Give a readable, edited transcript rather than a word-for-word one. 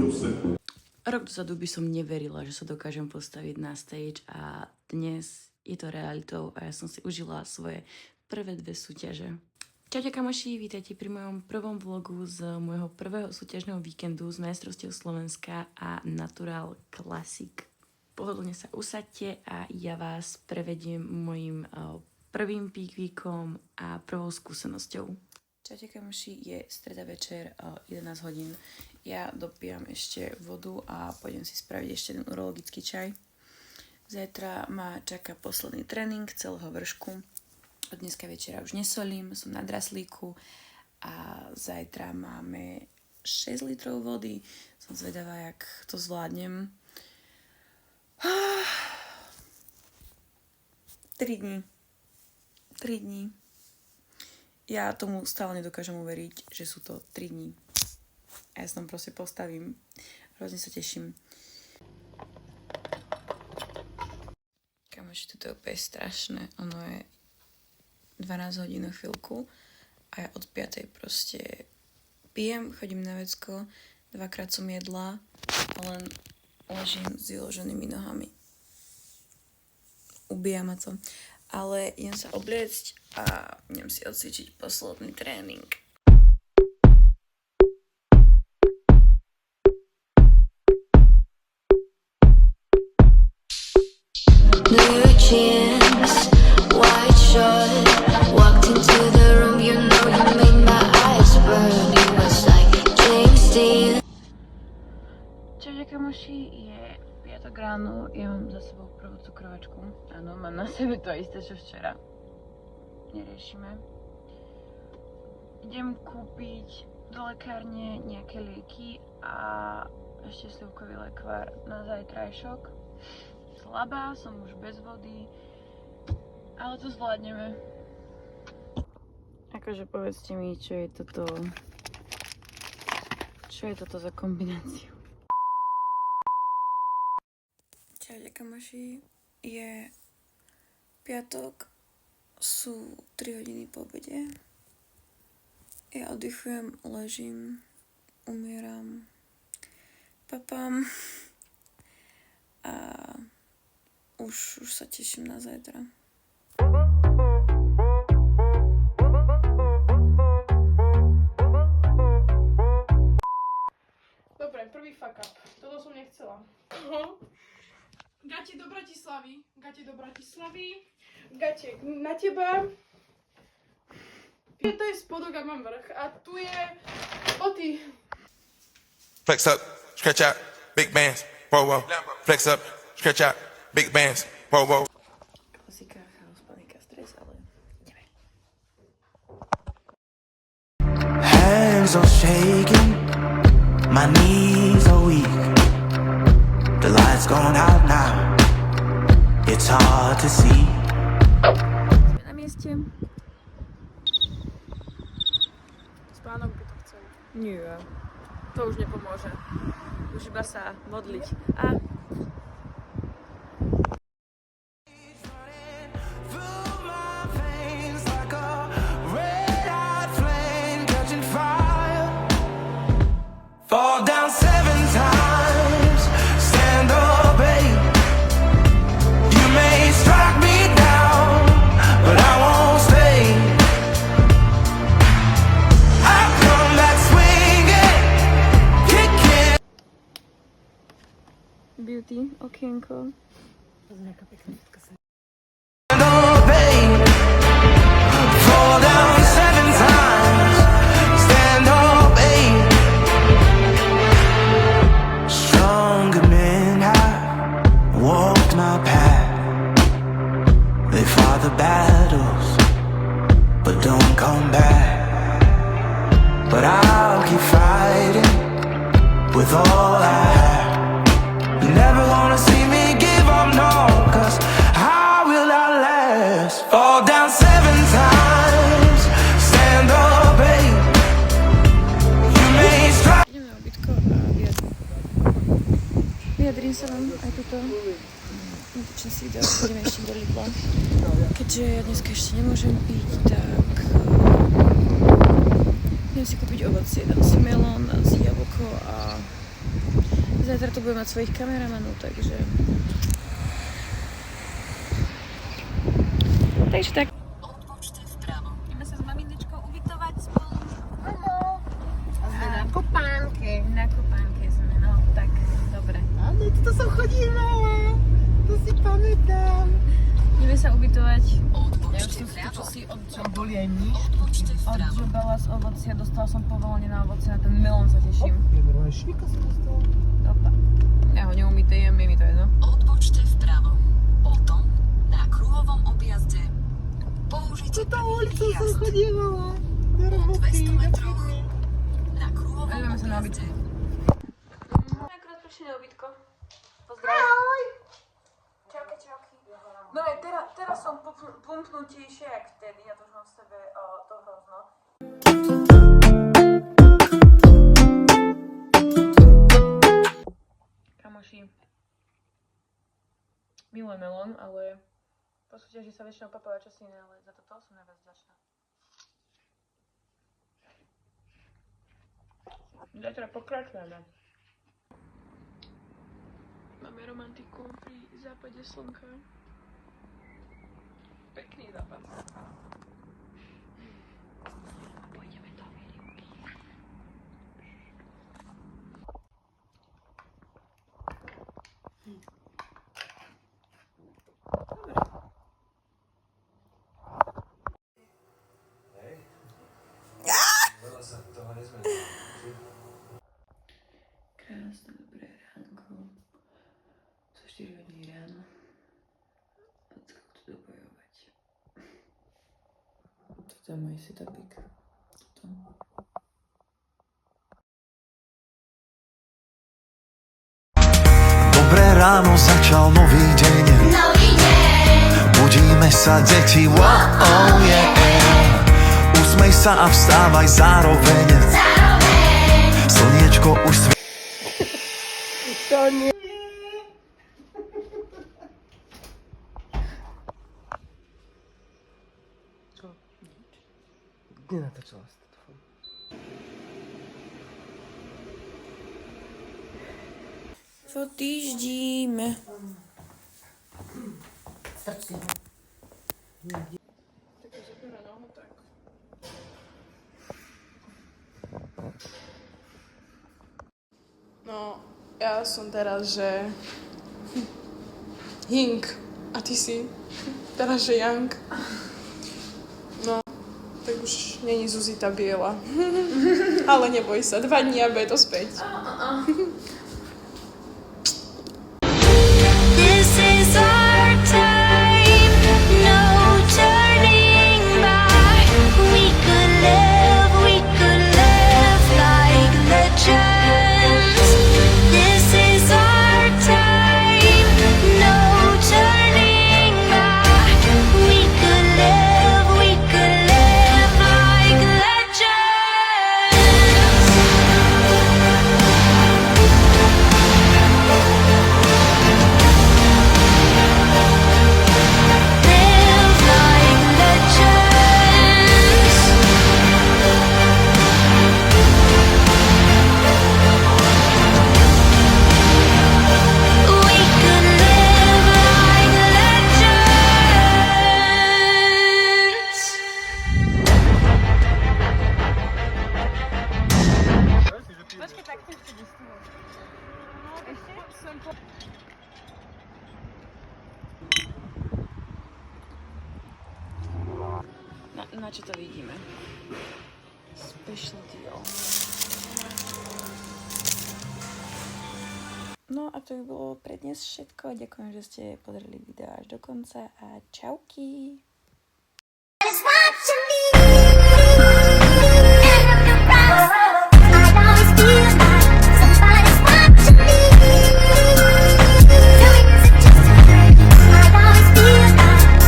Rok dozadu by som neverila, že sa dokážem postaviť na stage a dnes je to realitou a ja som si užila svoje prvé 2 súťaže. Čaute kamoši, vítajte pri mojom prvom vlogu z môjho prvého súťažného víkendu z majstrovstiev Slovenska a Natural Classic. Pohodlne sa usaďte a ja vás prevediem mojim prvým peak weekom a prvou skúsenosťou. Čaute kamoši, je streda večer, 11 hodín. Ja dopijam ešte vodu a pôjdem si spraviť ešte jeden urologický čaj. Zajtra ma čaká posledný tréning celého vršku. Od dneska večera už nesolím, som na draslíku a zajtra máme 6 litrov vody. Som zvedavá, jak to zvládnem. 3 dní. Ja tomu stále nedokážem uveriť, že sú to 3 dní. A ja sa tam proste postavím. Hrozne sa teším. Kamoši, toto je úplne strašné. Ono je 12 hodín na chvíľku a ja od 5. proste pijem, chodím na vecko, 2-krát som jedla a len ležím s vyloženými nohami. Ubíja ma to. Ale idem sa obliecť a idem si odcvičiť posledný tréning. Blue jeans, white shirt, walked into the room, you know you made my eyes burn. You was like James Dean. Čaute kamoši, je piatok ráno, ja mám za sebou prvú cukrovačku. Áno, mám na sebe to isté, čo včera. Neriešime. Idem kúpiť do lekárne nejaké lieky a ešte slivkový lekvár na zajtrajšok. Slabá, som už bez vody, ale to zvládneme. Akože povedzte mi, čo je toto za kombináciu. Čaute kamoši, je piatok, sú 3 hodiny po obede. Ja oddychujem, ležím, umieram, papám a už sa teším na zajtra. Dobre, prvý fuck up. Toto som nechcela. Gati do Bratislavy. Gate na teba. To je spodok a mám vrch. A tu je boty. Flex up, stretch out, big bands, whoa, whoa. Flex up, stretch out, big bands, whoa, whoa. Klasika, chaos, panika, stres, ale ideme. Hands are shaking, my knees are weak. The light's gone out now, it's hard to see. Sme na mieste. Spánok by to chcel. Nie, to už nepomôže. Už iba sa modliť. A Through my veins like a red-hot flame catching fire. Fall down 7 times, stand up 8. You may strike me down, but I won't stay. I come back swinging, kicking. beauty, okienko. Fall down 7 times, stand up 8. Stronger men have walked my path. They fought the battles, but don't come back. But I'll keep fighting with all I have. You're never gonna see me give up, no, 'cause how will I last? Fall down 7 times, stand up 8. You may strike. Ideme na obytko a vyjadrím sa vám aj tuto. Natočím si video, pôjdeme ešte do Lidla. Keďže ja dneska ešte nemôžem piť, tak idem si kúpiť ovocie. Dám si melón, dám si jablko a Zajtra tu budem mať svojich kameramanov, takže... Takže tak. Odbočte vpravo. Ideme sa s mamičkou ubytovať spolu. Na kopánke. Na kopánke sme, no tak, dobre. Ale to som chodívala. To si pamätám. Ideme sa ubytovať. Ja už Odbočte som si to vľavo. čosi Boli aj niž. Odbočte vpravo. odžubala z ovocia, dostala som povolenie na ovocie, na ten melón sa teším. Normálne švika som dostala. Opa. Ja ho neumýte, je mi to jedno. Odbočte vpravo. Potom na kruhovom objazde použite Tá prvý ulicou som výjazd. chodívala. O 200 metroch na kruhovom Ideme sa na objazde. Akurát prišli na ubytko. Ahoj! Čauky, čauky. No aj teraz som pumpnutejšia jak vtedy, ja to už mám v sebe to hrozno. Kamoši, milujem melón, ale po súťaži sa väčšinou papáva čosi iné, ale za toto som najviac vďačná. Zajtra pokračujeme. Máme romantiku pri západe slnka. Pekný západ. Pôjdeme do Ameriky. Krásne, dobré ránko. Sú 4 hodiny ráno. Odskok tu dobojovať. Toto je môj setupik. Toto. Dobré ráno, začal nový deň. Budíme sa, deti, wow, yeah. Usmej sa a vstávaj zároveň. Slniečko už To nie. Čo? Nenatočila si to. Fotíždíme. No, ja som teraz, že... Hink. A ty si teraz, že Jank. No, tak už není Zuzita biela. Ale neboj sa, 2 dní a bude to späť. This is our time, no turning back. We could live like legends. This is our time, no turning back. We could live like legends. Live like legends. We could live like legends. Na čo to vidíme? Special deal. No a to by bolo pre dnes všetko. Ďakujem, že ste pozreli video až do konca a čauky!